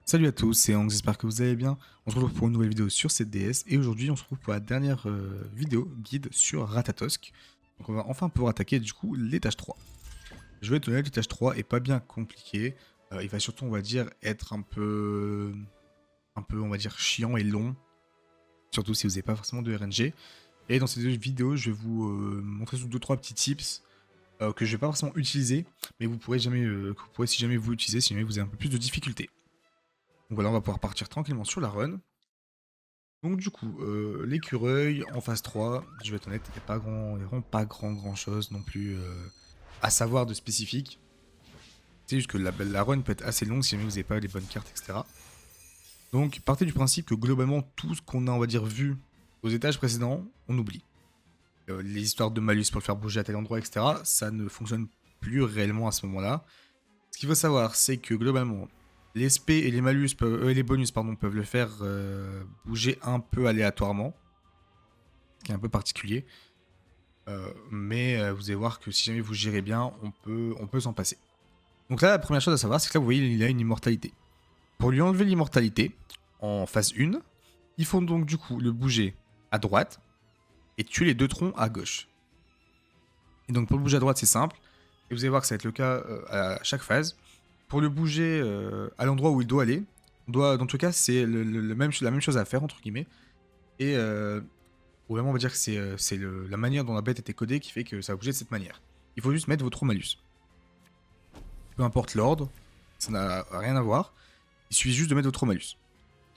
Salut à tous, c'est Hank, j'espère que vous allez bien. On se retrouve pour une nouvelle vidéo sur cette DS et aujourd'hui on se retrouve pour la dernière vidéo guide sur Ratatosk. Donc on va enfin pouvoir attaquer du coup l'étage 3. Je vais être honnête, l'étage 3 est pas bien compliqué. Il va surtout on va dire être un peu on va dire chiant et long. Surtout si vous n'avez pas forcément de RNG. Et dans cette vidéo je vais vous montrer deux trois petits tips que je vais pas forcément utiliser. Mais vous pourrez jamais, que vous pourrez si jamais vous utiliser, si jamais vous avez un peu plus de difficultés. Donc voilà, on va pouvoir partir tranquillement sur la run. Donc du coup, l'écureuil en phase 3, je vais être honnête, il n'y a vraiment pas grand chose non plus à savoir de spécifique. C'est juste que la run peut être assez longue si jamais vous n'avez pas les bonnes cartes, etc. Donc partez du principe que globalement tout ce qu'on a on va dire vu aux étages précédents, on oublie. Les histoires de malus pour le faire bouger à tel endroit, etc. Ça ne fonctionne plus réellement à ce moment-là. Ce qu'il faut savoir, c'est que globalement, les SP et les malus les bonus pardon, peuvent le faire bouger un peu aléatoirement, ce qui est un peu particulier. Mais vous allez voir que si jamais vous gérez bien, on peut s'en passer. Donc là, la première chose à savoir, c'est que là, vous voyez, il a une immortalité. Pour lui enlever l'immortalité, en phase 1, il faut donc du coup le bouger à droite et tuer les deux troncs à gauche. Et donc pour le bouger à droite, c'est simple. Et vous allez voir que ça va être le cas à chaque phase. Pour le bouger à l'endroit où il doit aller, dans tout cas, c'est la même chose à faire, entre guillemets. Et vraiment, on va dire que c'est la manière dont la bête était codée qui fait que ça va bouger de cette manière. Il faut juste mettre votre malus. Peu importe l'ordre, ça n'a rien à voir. Il suffit juste de mettre votre malus.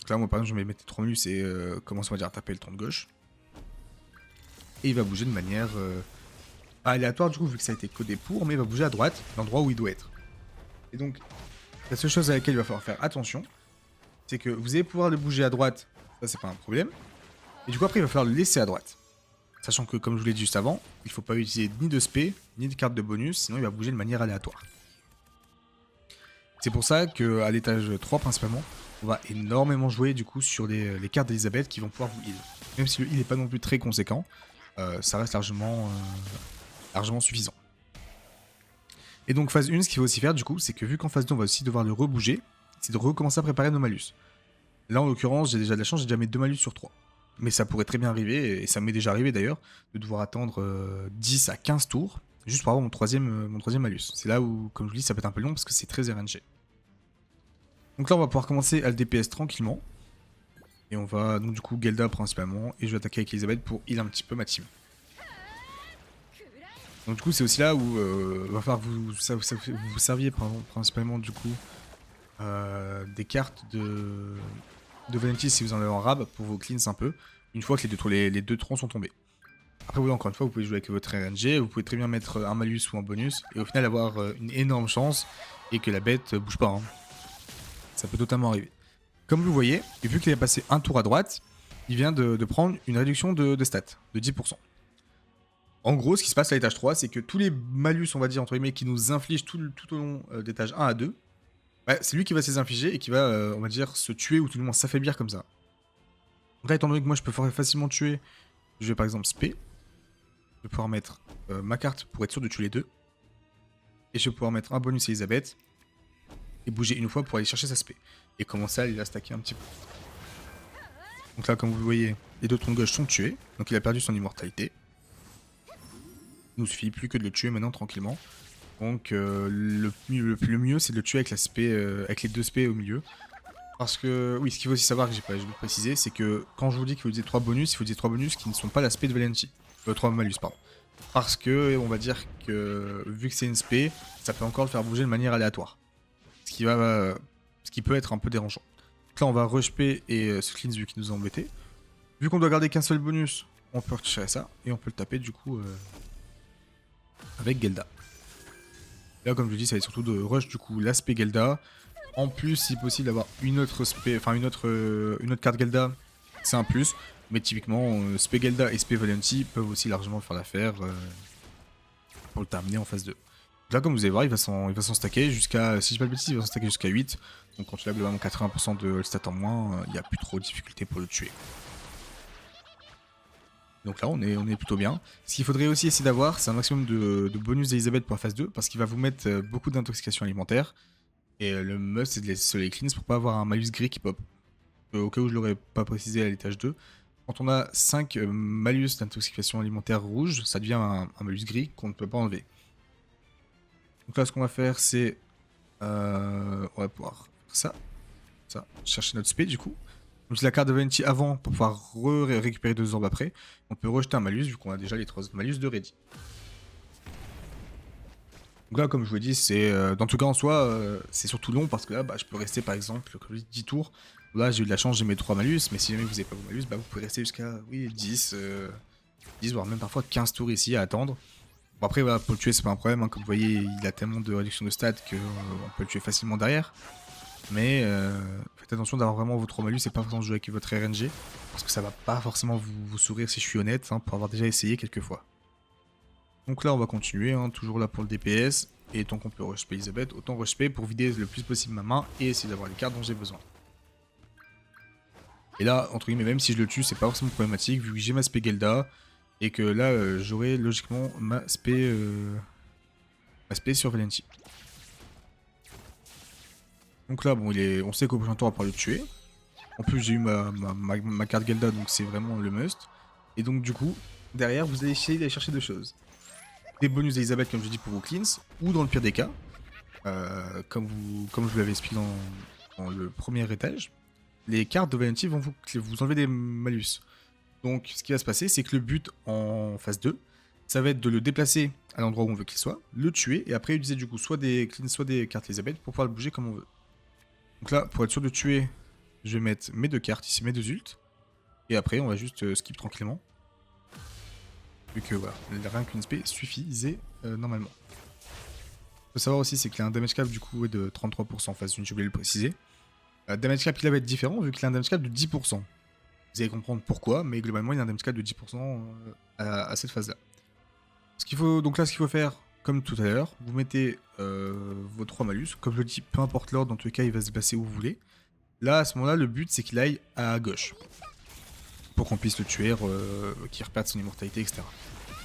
Donc là, moi, par exemple, je vais mettre 3 malus et commencer, on va dire, à taper le tronc de gauche. Et il va bouger de manière pas aléatoire, du coup, vu que ça a été codé pour, mais il va bouger à droite, l'endroit où il doit être. Et donc, la seule chose à laquelle il va falloir faire attention, c'est que vous allez pouvoir le bouger à droite, ça c'est pas un problème. Et du coup après il va falloir le laisser à droite. Sachant que comme je vous l'ai dit juste avant, il ne faut pas utiliser ni de spé, ni de carte de bonus, sinon il va bouger de manière aléatoire. C'est pour ça qu'à l'étage 3 principalement, on va énormément jouer du coup sur les cartes d'Elisabeth qui vont pouvoir vous heal. Même si le heal n'est pas non plus très conséquent, ça reste largement suffisant. Et donc phase 1, ce qu'il faut aussi faire du coup, c'est que vu qu'en phase 2 on va aussi devoir le rebouger, c'est de recommencer à préparer nos malus. Là, en l'occurrence, j'ai déjà de la chance, j'ai déjà mis 2 malus sur 3. Mais ça pourrait très bien arriver, et ça m'est déjà arrivé d'ailleurs, de devoir attendre 10 à 15 tours, juste pour avoir mon troisième malus. C'est là où, comme je vous dis, ça peut être un peu long parce que c'est très RNG. Donc là, on va pouvoir commencer à le DPS tranquillement. Et on va, donc du coup, Gelda principalement, et je vais attaquer avec Elisabeth pour heal un petit peu ma team. Donc du coup, c'est aussi là où il va falloir que vous serviez principalement du coup des cartes de Valenti si vous en avez en rab pour vos cleans un peu, une fois que les deux troncs sont tombés. Après, oui, encore une fois, vous pouvez jouer avec votre RNG, vous pouvez très bien mettre un malus ou un bonus, et au final avoir une énorme chance et que la bête bouge pas. Hein. Ça peut totalement arriver. Comme vous voyez, et vu qu'il a passé un tour à droite, il vient de prendre une réduction de stats de 10%. En gros, ce qui se passe à l'étage 3, c'est que tous les malus, on va dire, entre guillemets, qui nous infligent tout au long d'étage 1 à 2, bah, c'est lui qui va se les infliger et qui va, on va dire, se tuer ou tout du moins s'affaiblir comme ça. Donc là, étant donné que moi je peux facilement tuer, je vais par exemple spé. Je vais pouvoir mettre ma carte pour être sûr de tuer les deux. Et je vais pouvoir mettre un bonus à Elisabeth. Et bouger une fois pour aller chercher sa spé. Et commencer à la stacker un petit peu. Donc là, comme vous voyez, les deux troncs de gauche sont tués. Donc il a perdu son immortalité. Il nous suffit plus que de le tuer maintenant tranquillement. Donc le mieux, c'est de le tuer avec, avec les deux spé au milieu. Parce que, oui, ce qu'il faut aussi savoir, que j'ai pas oublié de préciser, c'est que quand je vous dis qu'il faut utiliser 3 bonus, il faut utiliser 3 bonus qui ne sont pas l'aspect de Valenti. 3 malus, pardon. Parce que, on va dire que, vu que c'est une spé, ça peut encore le faire bouger de manière aléatoire. Ce qui peut être un peu dérangeant. Donc là, on va rush P et ce cleanse vu qu'il nous a embêté. Vu qu'on doit garder qu'un seul bonus, on peut retirer ça et on peut le taper du coup avec Gelda. Là, comme je vous dis, ça va être surtout de rush du coup l'aspect Gelda. En plus, si possible, d'avoir une autre carte Gelda, c'est un plus. Mais typiquement, Spé Gelda et Spé Valenti peuvent aussi largement faire l'affaire pour le terminer en phase 2. Là, comme vous allez voir, il va s'en stacker jusqu'à, si je dis pas de bêtises, il va s'en stacker jusqu'à 8. Donc quand il a globalement 80% de stats en moins, il n'y a plus trop de difficulté pour le tuer. Donc là, on est plutôt bien. Ce qu'il faudrait aussi essayer d'avoir, c'est un maximum de bonus d'Elisabeth pour la phase 2, parce qu'il va vous mettre beaucoup d'intoxication alimentaire. Et le must, c'est de laisser les cleans pour pas avoir un malus gris qui pop. Au cas où je l'aurais pas précisé à l'étage 2. Quand on a 5 malus d'intoxication alimentaire rouge, ça devient un malus gris qu'on ne peut pas enlever. Donc là, ce qu'on va faire, c'est... on va pouvoir faire ça. Chercher notre spé, du coup. Donc la carte de Valenti avant, pour pouvoir récupérer 2 orbes après. On peut rejeter un malus, vu qu'on a déjà les 3 malus de ready. Donc là, comme je vous l'ai dit, c'est dans tout cas en soi, c'est surtout long parce que là, je peux rester par exemple, comme je dis, 10 tours. Là, j'ai eu de la chance, j'ai mes 3 malus, mais si jamais vous n'avez pas vos malus, vous pouvez rester jusqu'à 10, 10, voire même parfois 15 tours ici à attendre. Bon, après, voilà, pour le tuer, c'est pas un problème. Hein. Comme vous voyez, il a tellement de réduction de stats qu'on peut le tuer facilement derrière. Mais faites attention d'avoir vraiment vos 3 malus et pas forcément jouer avec votre RNG. Parce que ça va pas forcément vous sourire si je suis honnête, hein, pour avoir déjà essayé quelques fois. Donc là, on va continuer, hein, toujours là pour le DPS. Et tant qu'on peut rush Elisabeth, autant rush pour vider le plus possible ma main et essayer d'avoir les cartes dont j'ai besoin. Et là, entre guillemets, même si je le tue, c'est pas forcément problématique vu que j'ai ma spé Gelda. Et que là, j'aurai logiquement ma spé sur Valenti. Donc là, bon, on sait qu'au prochain tour, on va pouvoir le tuer. En plus, j'ai eu ma carte Gelda, donc c'est vraiment le must. Et donc, du coup, derrière, vous allez essayer d'aller chercher deux choses. Des bonus d'Elisabeth, comme je dis, pour vos cleans, ou dans le pire des cas, comme je vous l'avais expliqué dans le premier étage, les cartes de Valenti vont vous enlever des malus. Donc, ce qui va se passer, c'est que le but en phase 2, ça va être de le déplacer à l'endroit où on veut qu'il soit, le tuer, et après utiliser du coup soit des cleans, soit des cartes Elisabeth pour pouvoir le bouger comme on veut. Donc là, pour être sûr de tuer, je vais mettre mes 2 cartes ici, mes 2 ults, et après on va juste skip tranquillement. Vu que voilà, rien qu'une spé suffisait normalement. Faut savoir aussi, c'est qu'il a un damage cap du coup de 33% en phase 1, j'ai oublié de le préciser. Damage cap, il va être différent vu qu'il a un damage cap de 10%. Vous allez comprendre pourquoi, mais globalement, il a un damage cap de 10% à cette phase-là. Donc là, ce qu'il faut faire, comme tout à l'heure, vous mettez vos 3 malus. Comme je le dis, peu importe l'ordre, dans tous les cas, il va se placer où vous voulez. Là, à ce moment-là, le but, c'est qu'il aille à gauche. Pour qu'on puisse le tuer, qu'il reperde son immortalité, etc.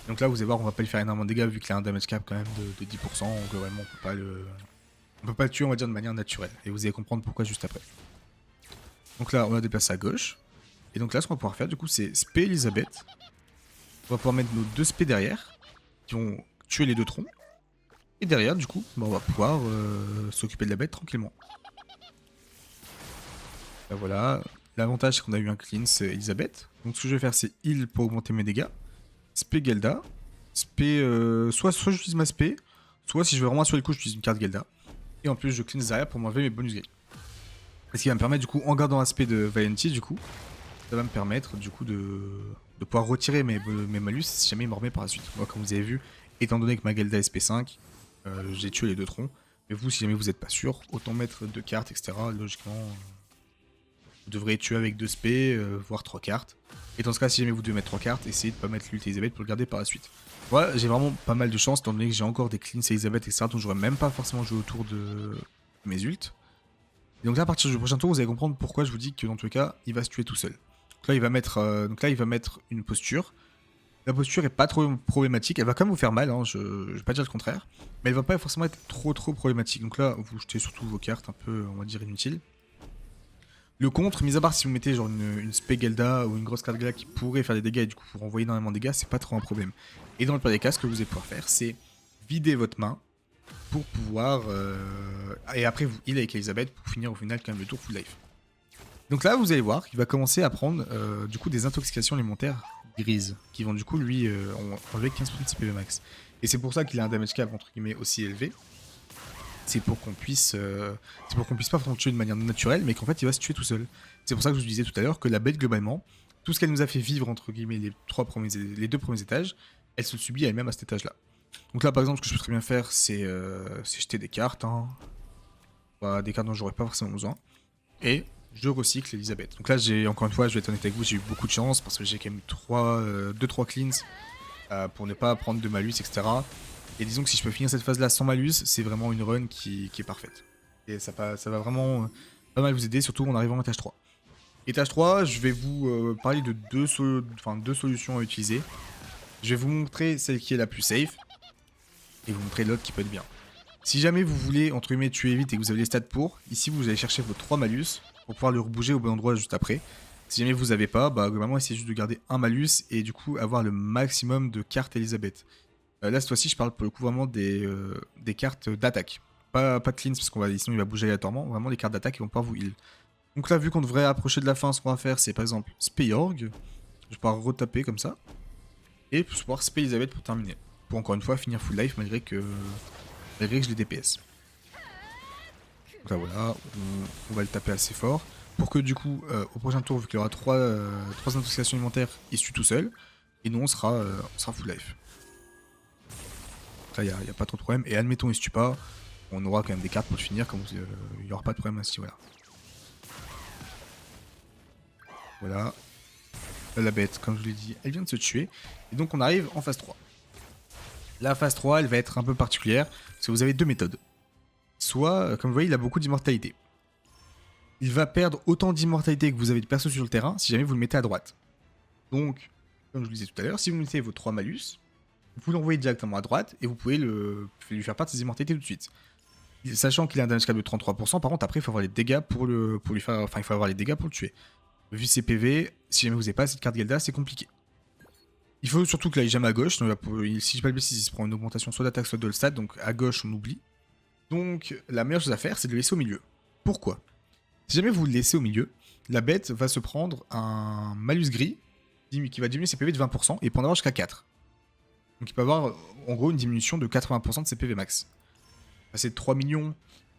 Donc là, vous allez voir, on va pas lui faire énormément de dégâts vu qu'il a un damage cap quand même de 10%. Donc vraiment, on peut pas le tuer, on va dire, de manière naturelle. Et vous allez comprendre pourquoi juste après. Donc là, on va déplacer à gauche. Et donc là, ce qu'on va pouvoir faire, du coup, c'est spé Elisabeth. On va pouvoir mettre nos 2 spé derrière, qui vont tuer les 2 troncs. Et derrière, du coup, on va pouvoir s'occuper de la bête tranquillement. Là, voilà. L'avantage, c'est qu'on a eu un clean, c'est Elisabeth. Donc ce que je vais faire, c'est heal pour augmenter mes dégâts. Spé Gelda. Spé, soit j'utilise ma spé, soit si je veux vraiment assurer le coup, j'utilise une carte Gelda. Et en plus, je cleanse derrière pour m'enlever mes bonus gris. Ce qui va me permettre, du coup, en gardant l'aspect de Valenti, du coup, ça va me permettre, du coup, de pouvoir retirer mes malus si jamais il me remet par la suite. Moi, comme vous avez vu, étant donné que ma Gelda SP5, j'ai tué les 2 troncs. Mais vous, si jamais vous n'êtes pas sûr, autant mettre 2 cartes, etc. Logiquement, vous devrez tuer avec 2 spé, voire 3 cartes. Et dans ce cas, si jamais vous devez mettre 3 cartes, essayez de ne pas mettre l'ult Elisabeth pour le garder par la suite. Voilà, j'ai vraiment pas mal de chance, étant donné que j'ai encore des cleans Elisabeth, etc. Donc j'aurais même pas forcément joué autour de mes ults. Et donc là, à partir du prochain tour, vous allez comprendre pourquoi je vous dis que dans tous les cas, il va se tuer tout seul. Donc là, il va mettre une posture. La posture est pas trop problématique, elle va quand même vous faire mal, hein, je vais pas dire le contraire, mais elle va pas forcément être trop problématique. Donc là, vous jetez surtout vos cartes un peu, on va dire, inutiles. Le contre, mis à part si vous mettez genre une spé Gelda ou une grosse carte Gelda qui pourrait faire des dégâts et du coup vous renvoyer énormément de dégâts, c'est pas trop un problème. Et dans le pire des cas, ce que vous allez pouvoir faire, c'est vider votre main pour pouvoir... et après vous heal avec Elisabeth pour finir au final quand même le tour full life. Donc là, vous allez voir, il va commencer à prendre du coup des intoxications alimentaires grises, qui vont du coup lui enlever 15% de ses PV max. Et c'est pour ça qu'il a un damage cap entre guillemets aussi élevé. C'est pour qu'on puisse pas vraiment tuer de manière naturelle, mais qu'en fait il va se tuer tout seul. C'est pour ça que je vous disais tout à l'heure que la bête globalement, tout ce qu'elle nous a fait vivre entre guillemets les 2 premiers étages, elle se subit elle-même à cet étage-là. Donc là par exemple, ce que je peux très bien faire, c'est jeter des cartes, hein. Bah, des cartes dont j'aurais pas forcément besoin, et je recycle Elisabeth. Donc là, encore une fois, je vais être honnête avec vous, j'ai eu beaucoup de chance parce que j'ai quand même 2-3 cleans pour ne pas prendre de malus, etc. Et disons que si je peux finir cette phase-là sans malus, c'est vraiment une run qui est parfaite. Et ça va vraiment pas mal vous aider, surtout en arrivant à étage 3. Étage 3, je vais vous parler de deux solutions à utiliser. Je vais vous montrer celle qui est la plus safe, et vous montrer l'autre qui peut être bien. Si jamais vous voulez, entre guillemets, tuer vite et que vous avez les stats pour, ici vous allez chercher vos 3 malus pour pouvoir le rebouger au bon endroit juste après. Si jamais vous n'avez pas, bah globalement essayez juste de garder un malus et du coup avoir le maximum de cartes Elisabeth. Là cette fois-ci je parle pour le coup vraiment des cartes d'attaque. Pas de cleans parce qu'on va, sinon il va bouger aléatoirement, vraiment les cartes d'attaque qui vont pouvoir vous heal. Donc là vu qu'on devrait approcher de la fin, ce qu'on va faire c'est par exemple Speyorg. Je vais pouvoir retaper comme ça. Et pouvoir Spé Elisabeth pour terminer. Pour encore une fois finir full life malgré que je l'ai DPS. Donc là voilà, on va le taper assez fort. Pour que du coup, au prochain tour, vu qu'il y aura 3 intoxications alimentaires, il se tue tout seul. Et nous on sera full life. Donc là il n'y a pas trop de problème. Et admettons il se tue pas, on aura quand même des cartes pour le finir, comme il n'y aura pas de problème à ce niveau-là. Voilà. Là, la bête, comme je vous l'ai dit, elle vient de se tuer. Et donc on arrive en phase 3. La phase 3, elle va être un peu particulière, parce que vous avez deux méthodes. Soit, comme vous voyez, il a beaucoup d'immortalité. Il va perdre autant d'immortalité que vous avez de perso sur le terrain si jamais vous le mettez à droite. Donc, comme je vous le disais tout à l'heure, si vous mettez vos 3 malus, vous pouvez l'envoyer directement à droite et vous pouvez lui faire part de ses immortalités tout de suite. Sachant qu'il a un damage cap de 33%, par contre après il faut avoir les dégâts pour lui faire. Enfin il faut avoir les dégâts pour le tuer. Vu ses PV, si jamais vous n'avez pas cette carte Gelda, c'est compliqué. Il faut surtout qu'il aille jamais à gauche, donc si je pas le bêtise, il se prend une augmentation soit d'attaque soit de stat, donc à gauche on oublie. Donc la meilleure chose à faire c'est de le laisser au milieu. Pourquoi? Si jamais vous le laissez au milieu, la bête va se prendre un malus gris qui va diminuer ses PV de 20% et peut en avoir jusqu'à 4. Donc il peut avoir en gros une diminution de 80% de ses PV max. Passer de 3 millions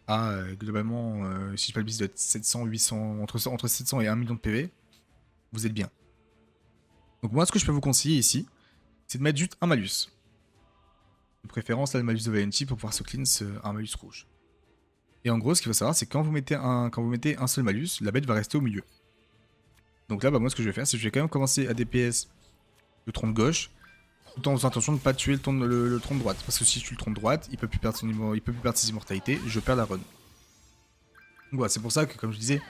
à globalement, si je pas le bêtise, de 700, 800, entre 700 et 1 million de PV, vous êtes bien. Donc moi ce que je peux vous conseiller ici, c'est de mettre juste un malus. De préférence là le malus de Valenti pour pouvoir se cleanse un malus rouge. Et en gros ce qu'il faut savoir c'est que quand vous mettez un seul malus, la bête va rester au milieu. Donc là bah moi ce que je vais faire c'est que je vais quand même commencer à DPS le tronc de gauche, tout en faisant attention de ne pas tuer le tronc de droite. Parce que si je tue le tronc de droite, il peut plus perdre ses immortalités, je perds la run. Donc voilà, c'est pour ça que comme je disais,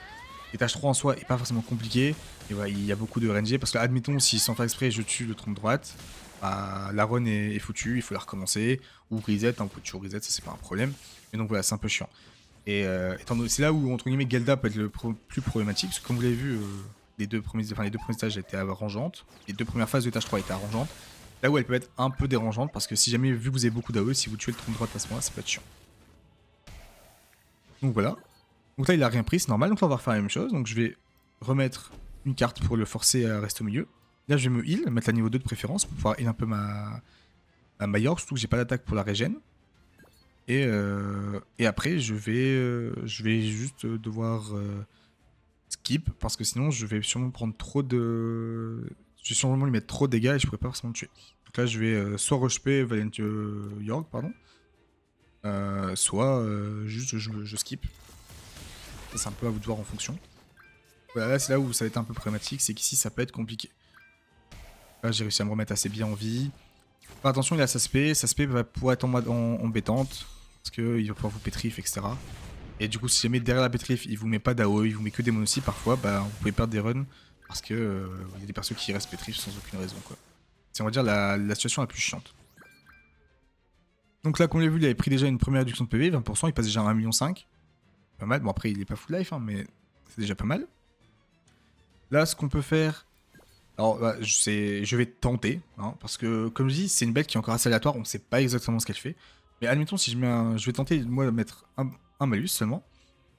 l'étage 3 en soi est pas forcément compliqué. Et voilà, il y a beaucoup de RNG. Parce que admettons si sans faire exprès je tue le tronc de droite, bah, la run est foutue, il faut la recommencer. Ou reset, hein, on peut tuer reset, ça c'est pas un problème. Mais donc voilà, c'est un peu chiant. Et c'est là où entre guillemets Gelda peut être le plus problématique. Parce que comme vous l'avez vu, les deux premiers stages étaient arrangeantes. Les deux premières phases de l'étage 3 étaient arrangeantes. Là où elle peut être un peu dérangeante parce que si jamais, vu que vous avez beaucoup d'AOE, si vous tuez le tronc de droite à ce moment-là, ça peut être chiant. Donc voilà. Donc là il a rien pris, c'est normal, donc là on va refaire la même chose. Donc je vais remettre une carte pour le forcer à rester au milieu. Là je vais me heal, mettre la niveau 2 de préférence pour pouvoir heal un peu ma York, surtout que j'ai pas d'attaque pour la régène. Et après je vais juste devoir skip parce que sinon je vais sûrement prendre trop de... Je vais sûrement lui mettre trop de dégâts et je pourrais pas forcément le tuer. Donc là je vais soit rushper Valiant York, pardon. Soit juste je skip. C'est un peu à vous de voir en fonction. Voilà, là c'est là où ça va être un peu problématique, c'est qu'ici ça peut être compliqué. Là j'ai réussi à me remettre assez bien en vie. Enfin, attention il a sa spé va pouvoir être embêtante. Parce qu'il va pouvoir vous pétrif, etc. Et du coup si jamais derrière la pétrif il vous met pas d'AOE, il vous met que des monocy parfois, bah vous pouvez perdre des runs. Parce que il y a des persos qui restent pétrif sans aucune raison quoi. C'est on va dire la situation la plus chiante. Donc là comme vous l'avez vu il avait pris déjà une première réduction de PV, 20%, il passe déjà à 1,5 million. Pas mal, bon après il est pas full life hein, mais c'est déjà pas mal. Là ce qu'on peut faire, alors bah, je vais tenter, hein, parce que comme je dis c'est une bête qui est encore assez aléatoire, on sait pas exactement ce qu'elle fait. Mais admettons si je vais tenter moi de mettre un malus seulement,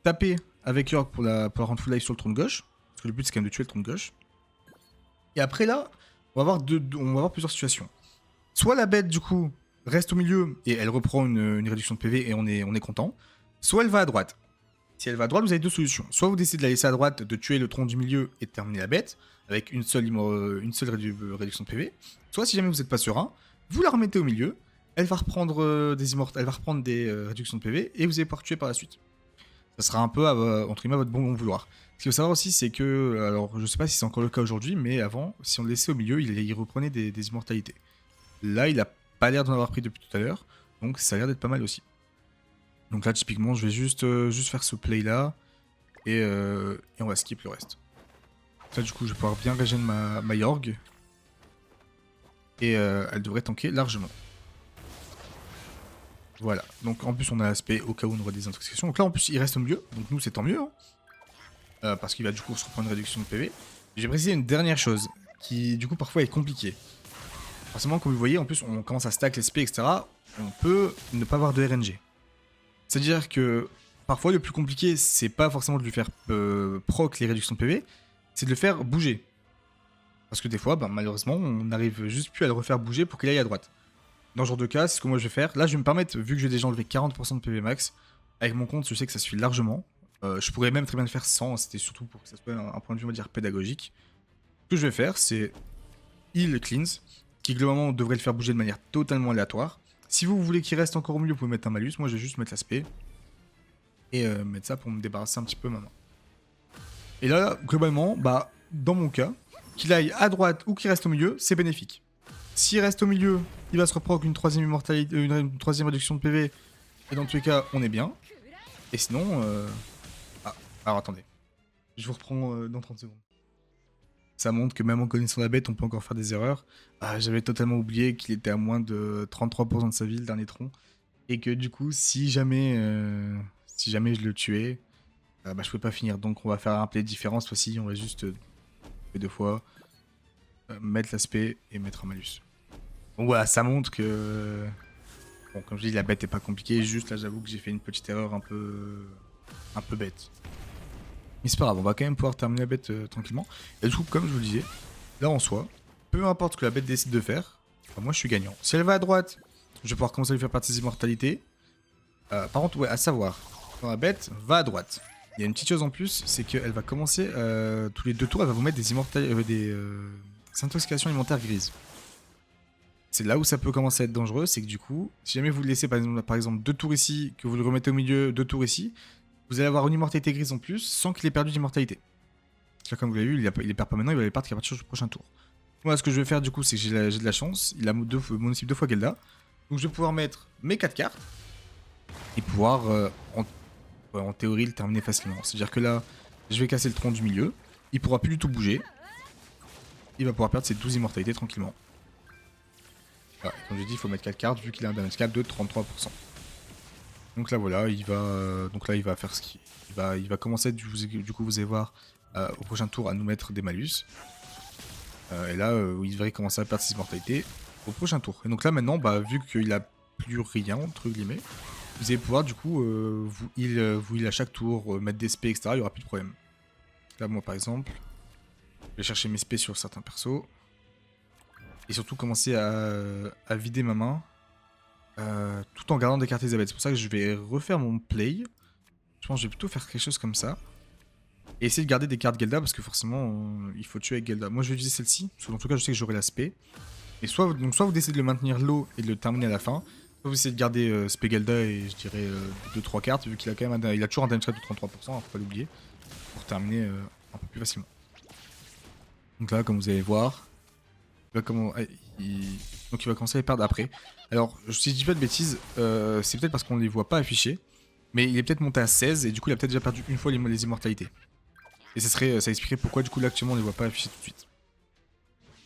taper avec York pour la rendre full life sur le tronc de gauche, parce que le but c'est quand même de tuer le tronc de gauche. Et après là, on va avoir plusieurs situations. Soit la bête du coup reste au milieu et elle reprend une réduction de PV et on est content, soit elle va à droite. Si elle va à droite, vous avez deux solutions. Soit vous décidez de la laisser à droite, de tuer le tronc du milieu et de terminer la bête, avec une seule réduction de PV. Soit si jamais vous n'êtes pas serein, vous la remettez au milieu, elle va reprendre des réductions de PV et vous allez pouvoir tuer par la suite. Ça sera un peu entre guillemets à votre bon vouloir. Ce qu'il faut savoir aussi, c'est que, alors je sais pas si c'est encore le cas aujourd'hui, mais avant, si on le laissait au milieu, il reprenait des immortalités. Là, il a pas l'air d'en avoir pris depuis tout à l'heure, donc ça a l'air d'être pas mal aussi. Donc là, typiquement, je vais juste faire ce play là et on va skip le reste. Là, du coup, je vais pouvoir bien régénérer ma Yorg et elle devrait tanker largement. Voilà. Donc en plus on a l'aspect au cas où on aurait des intoxications. Donc là en plus il reste au milieu. Donc nous c'est tant mieux. Hein. Parce qu'il va du coup se reprendre une réduction de PV. J'ai précisé une dernière chose qui du coup parfois est compliquée. Forcément comme vous le voyez en plus on commence à stack les SP etc. On peut ne pas avoir de RNG. C'est-à-dire que parfois le plus compliqué c'est pas forcément de lui faire proc les réductions de PV. C'est de le faire bouger. Parce que des fois ben, malheureusement on n'arrive juste plus à le refaire bouger pour qu'il aille à droite. Dans ce genre de cas, c'est ce que moi je vais faire. Là, je vais me permettre, vu que j'ai déjà enlevé 40% de PV max, avec mon compte, je sais que ça suffit largement. Je pourrais même très bien le faire sans, c'était surtout pour que ça soit un point de vue, on va dire, pédagogique. Ce que je vais faire, c'est heal cleanse, qui globalement devrait le faire bouger de manière totalement aléatoire. Si vous voulez qu'il reste encore au milieu, vous pouvez mettre un malus. Moi, je vais juste mettre l'aspect et mettre ça pour me débarrasser un petit peu maintenant. Et là, globalement, bah, dans mon cas, qu'il aille à droite ou qu'il reste au milieu, c'est bénéfique. S'il reste au milieu, il va se reprendre une troisième immortalité, une troisième réduction de PV. Et dans tous les cas, on est bien. Et sinon... Ah, alors attendez. Je vous reprends dans 30 secondes. Ça montre que même en connaissant la bête, on peut encore faire des erreurs. Ah, j'avais totalement oublié qu'il était à moins de 33% de sa vie, le dernier tronc. Et que du coup, si jamais je le tuais, bah, je pouvais pas finir. Donc on va faire un play différent cette fois-ci. On va juste deux fois mettre l'aspect et mettre un malus. Donc voilà, ça montre que... Bon, comme je dis, la bête est pas compliquée. Juste là, j'avoue que j'ai fait une petite erreur un peu bête. Mais c'est pas grave, on va quand même pouvoir terminer la bête tranquillement. Et du coup, comme je vous le disais, là en soi, peu importe ce que la bête décide de faire, bah, moi je suis gagnant. Si elle va à droite, je vais pouvoir commencer à lui faire partie des immortalités. Par contre, ouais, à savoir, quand la bête va à droite, il y a une petite chose en plus, c'est qu'elle va commencer, tous les 2 tours, elle va vous mettre des intoxications alimentaires grises. C'est là où ça peut commencer à être dangereux, c'est que du coup, si jamais vous le laissez par exemple 2 tours ici, que vous le remettez au milieu, 2 tours ici, vous allez avoir une immortalité grise en plus sans qu'il ait perdu d'immortalité. Comme vous l'avez vu, il les perd pas maintenant, il va les perdre qu'à partir du prochain tour. Moi, ce que je vais faire du coup, c'est que j'ai de la chance, il a monocycle 2 fois Gelda, donc je vais pouvoir mettre mes 4 cartes et pouvoir en théorie le terminer facilement. C'est-à-dire que là, je vais casser le tronc du milieu, il pourra plus du tout bouger, il va pouvoir perdre ses 12 immortalités tranquillement. Voilà, comme j'ai dit, il faut mettre 4 cartes vu qu'il a un damage cap de 33%. Donc là voilà, il va faire ce qu'il... Il va commencer du coup vous allez voir au prochain tour à nous mettre des malus. Et là il devrait commencer à perdre ses immortalités au prochain tour. Et donc là maintenant, bah, vu qu'il a plus rien entre guillemets, vous allez pouvoir du coup vous heal à chaque tour, mettre des spés etc. Il n'y aura plus de problème. Là moi par exemple, je vais chercher mes spés sur certains persos. Et surtout commencer à vider ma main. Tout en gardant des cartes Elisabeth. C'est pour ça que je vais refaire mon play. Je pense que je vais plutôt faire quelque chose comme ça. Et essayer de garder des cartes Gelda parce que forcément il faut tuer avec Gelda. Moi je vais utiliser celle-ci. Parce que en tout cas je sais que j'aurai l'aspect. Et soit vous décidez de le maintenir low et de le terminer à la fin. Soit vous essayez de garder Spé Gelda et je dirais 2-3 cartes. Vu qu'il a quand même il a toujours un damage rate de 33%, hein, faut pas l'oublier. Pour terminer un peu plus facilement. Donc là comme vous allez voir. Donc il va commencer à les perdre après. Alors, si je dis pas de bêtises, c'est peut-être parce qu'on les voit pas affichés. Mais il est peut-être monté à 16 et du coup il a peut-être déjà perdu une fois les immortalités. Et ça expliquerait pourquoi du coup là actuellement on les voit pas affichés tout de suite.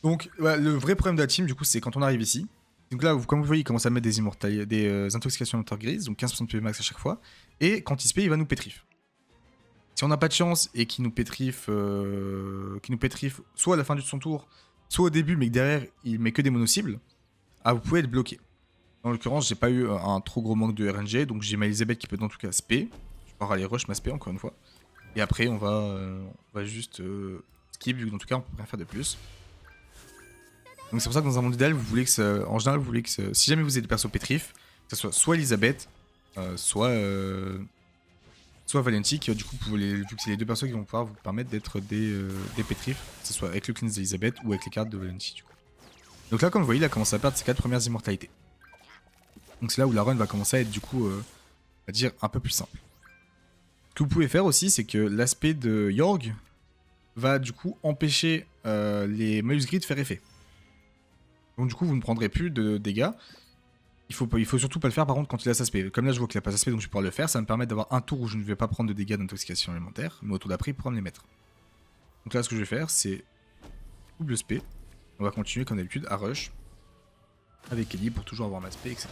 Donc le vrai problème de la team du coup c'est quand on arrive ici. Donc là comme vous voyez il commence à mettre des intoxications alimentaires grises, donc 15% de PV max à chaque fois. Et quand il se paye il va nous pétrif. Si on n'a pas de chance et qu'il nous pétrif soit à la fin de son tour, soit au début mais que derrière il met que des mono-cibles, ah vous pouvez être bloqué. En l'occurrence j'ai pas eu un trop gros manque de RNG, donc j'ai ma Elisabeth qui peut dans tout cas spé. Je vais aller rush ma spé encore une fois. Et après on va juste skip vu que dans tout cas on peut rien faire de plus. Donc c'est pour ça que dans un monde idéal vous voulez que en général vous voulez que si jamais vous avez des persos pétrif, que ce soit Elisabeth, soit Valenti qui du coup vu que c'est les deux persos qui vont pouvoir vous permettre d'être des pétrifs, que ce soit avec le cleanse d'Elisabeth ou avec les cartes de Valenti du coup. Donc là comme vous voyez il a commencé à perdre ses 4 premières immortalités. Donc c'est là où la run va commencer à être du coup, à dire un peu plus simple. Ce que vous pouvez faire aussi, c'est que l'aspect de Yorg va du coup empêcher les Malus Gris de faire effet. Donc du coup vous ne prendrez plus de dégâts. Il faut surtout pas le faire par contre quand il a sa aspect. Comme là je vois qu'il a pas sa aspect donc je vais pouvoir le faire. Ça va me permettre d'avoir un tour où je ne vais pas prendre de dégâts d'intoxication alimentaire. Mais au tour d'après il pourra me les mettre. Donc là ce que je vais faire c'est double spé. On va continuer comme d'habitude à rush. Avec Ellie pour toujours avoir ma spé etc.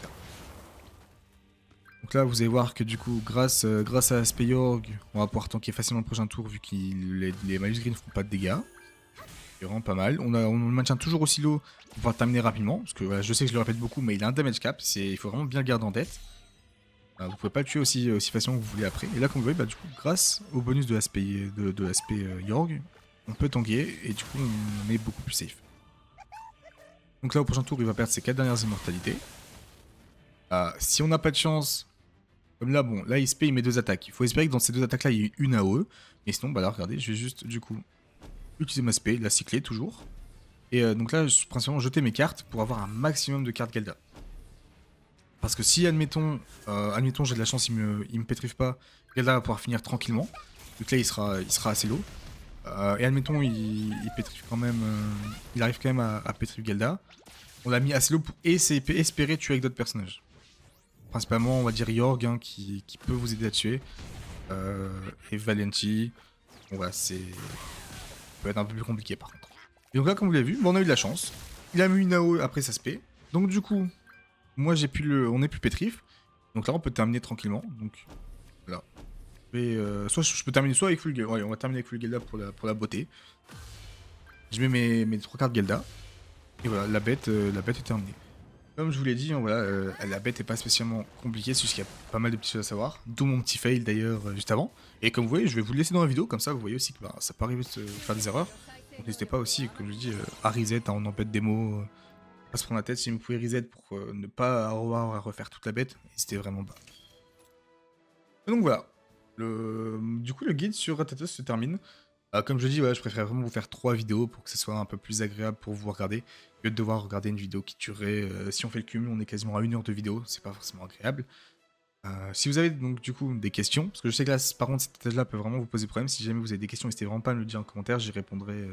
Donc là, vous allez voir que du coup, grâce à Aspect Yorg, on va pouvoir tanker facilement le prochain tour vu que les Malus Green ne font pas de dégâts. C'est vraiment pas mal. On le maintient toujours aussi low pour pouvoir terminer rapidement. Parce que voilà, je sais que je le répète beaucoup, mais il a un damage cap. Il faut vraiment bien le garder en tête. Vous pouvez pas le tuer aussi facilement que vous voulez après. Et là, comme vous voyez, du coup, grâce au bonus de l'aspect Yorg, on peut tanker et du coup, on est beaucoup plus safe. Donc là, au prochain tour, il va perdre ses 4 dernières immortalités. Si on n'a pas de chance, comme là, bon, là, il met 2 attaques. Il faut espérer que dans ces 2 attaques-là, il y ait une AOE. Mais sinon, bah là, regardez, je vais juste, du coup, utiliser ma spé, la cycler toujours. Et donc là, je vais principalement jeter mes cartes pour avoir un maximum de cartes Gelda. Parce que si, admettons, j'ai de la chance, il me pétrive pas, Gelda va pouvoir finir tranquillement. Donc là, il sera assez low. Et admettons, il pétrive quand même, il arrive quand même à pétrive Gelda. On l'a mis assez low pour espérer tuer avec d'autres personnages. Principalement, on va dire Yorg, hein, qui peut vous aider à tuer. Et Valenti. Bon, voilà, ça peut être un peu plus compliqué par contre. Et donc là, comme vous l'avez vu, bon, on a eu de la chance. Il a mis une AO après sa spé. Donc du coup, moi on est plus pétrif. Donc là, on peut terminer tranquillement. Donc voilà. Et, soit je peux terminer soit avec full Gelda. Ouais, on va terminer avec full Gelda pour la beauté. Je mets mes 3 cartes Gelda. Et voilà, la bête est terminée. Comme je vous l'ai dit, hein, voilà, la bête est pas spécialement compliquée, c'est juste qu'il y a pas mal de petites choses à savoir. D'où mon petit fail d'ailleurs juste avant. Et comme vous voyez, je vais vous le laisser dans la vidéo, comme ça vous voyez aussi que ça peut arriver de faire des erreurs. Donc n'hésitez pas aussi, comme je dis, à reset, hein, on empête des mots, pas se prendre la tête. Si vous pouvez reset pour ne pas avoir à refaire toute la bête, n'hésitez vraiment pas. Et donc voilà, du coup le guide sur Ratatos se termine. Comme je dis, je préfère vraiment vous faire 3 vidéos pour que ce soit un peu plus agréable pour vous regarder, que de devoir regarder une vidéo qui tuerait, si on fait le cumul, on est quasiment à 1 heure de vidéo, c'est pas forcément agréable. Si vous avez donc du coup des questions, parce que je sais que là, par contre, cette étage-là peut vraiment vous poser problème, si jamais vous avez des questions, n'hésitez vraiment pas à me le dire en commentaire, j'y répondrai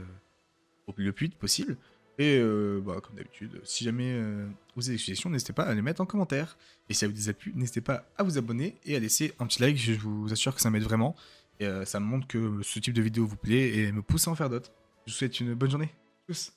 le plus vite possible. Et comme d'habitude, si jamais vous avez des suggestions, n'hésitez pas à les mettre en commentaire. Et si ça vous a plu, n'hésitez pas à vous abonner et à laisser un petit like, je vous assure que ça m'aide vraiment. Et ça me montre que ce type de vidéo vous plaît et me pousse à en faire d'autres. Je vous souhaite une bonne journée. Tous.